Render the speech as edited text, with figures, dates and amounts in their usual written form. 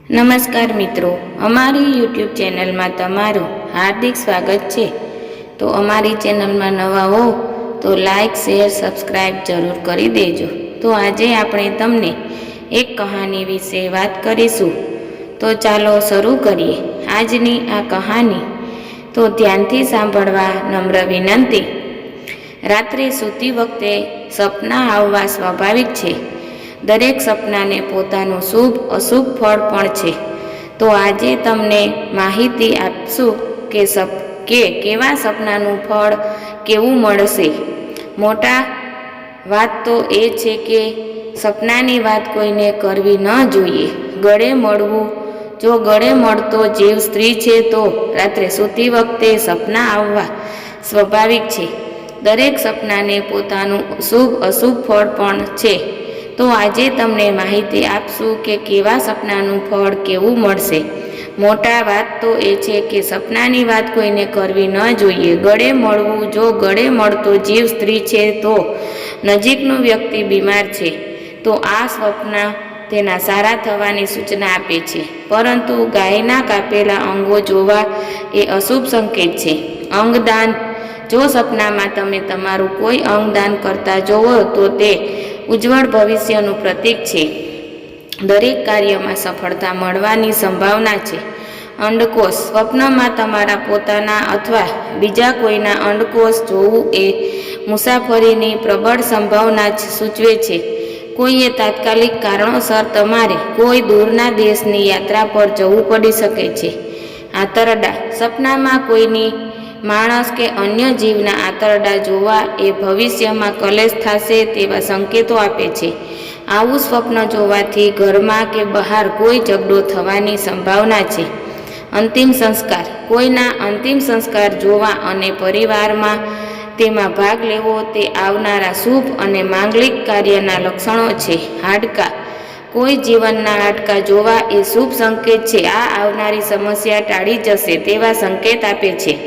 નમસ્કાર મિત્રો, અમારી યુટ્યુબ ચેનલમાં તમારું હાર્દિક સ્વાગત છે। તો અમારી ચેનલમાં નવા હો તો લાઈક શેર સબસ્ક્રાઈબ જરૂર કરી દેજો। તો આજે આપણે તમને એક કહાની વિશે વાત કરીશું। તો ચાલો શરૂ કરીએ આજની આ કહાની। તો ધ્યાનથી સાંભળવા નમ્ર વિનંતી। રાત્રે સૂતી વખતે સપના આવવા સ્વાભાવિક છે। દરેક સપનાને પોતાનું શુભ અશુભ ફળ પણ છે। તો આજે તમને માહિતી આપશું કે કેવા સપનાનું ફળ કેવું મળશે। મોટા વાત તો એ છે કે સપનાની વાત કોઈને કરવી ન જોઈએ। ગળે મળવું, જો ગળે મળતો જીવ સ્ત્રી છે તો રાત્રે સૂતી વખતે સપના આવવા સ્વાભાવિક છે। દરેક સપનાને પોતાનું શુભ અશુભ ફળ પણ છે। તો આજે તમને માહિતી આપશું કે કેવા સપનાનું ફળ કેવું મળશે। મોટા વાત તો એ છે કે સપનાની વાત કોઈને કરવી ન જોઈએ। ગળે મળવું, જો ગળે મળતો જીવ સ્ત્રી છે તો નજીકનું વ્યક્તિ બીમાર છે તો આ સ્વપ્ન તેના સારા થવાની સૂચના આપે છે। પરંતુ ગાયના કાપેલા અંગો જોવા એ અશુભ સંકેત છે। અંગદાન, જો સપનામાં તમે તમારું કોઈ અંગદાન કરતા જોવો તો તે ઉજ્જવળ ભવિષ્યનું પ્રતીક છે। દરેક કાર્યમાં સફળતા મળવાની સંભાવના છે। અંડકોષ, સ્વપ્નમાં તમારા પોતાના અથવા બીજા કોઈના અંડકોષ જોવું એ મુસાફરીની પ્રબળ સંભાવના સૂચવે છે। કોઈએ તાત્કાલિક કારણોસર તમારે કોઈ દૂરના દેશની યાત્રા પર જવું પડી શકે છે। આંતરડા, સપનામાં કોઈની માણસ કે અન્ય જીવના આંતરડા જોવા એ ભવિષ્યમાં કલેશ થશે તેવા સંકેતો આપે છે। આવું સ્વપ્ન જોવાથી ઘરમાં કે બહાર કોઈ ઝઘડો થવાની સંભાવના છે। અંતિમ સંસ્કાર, કોઈના અંતિમ સંસ્કાર જોવા અને પરિવારમાં તેમાં ભાગ લેવો તે આવનારા શુભ અને માંગલિક કાર્યના લક્ષણો છે। હાડકાં, કોઈ જીવનના હાડકાં જોવા એ શુભ સંકેત છે। આ આવનારી સમસ્યા ટાળી જશે તેવા સંકેત આપે છે।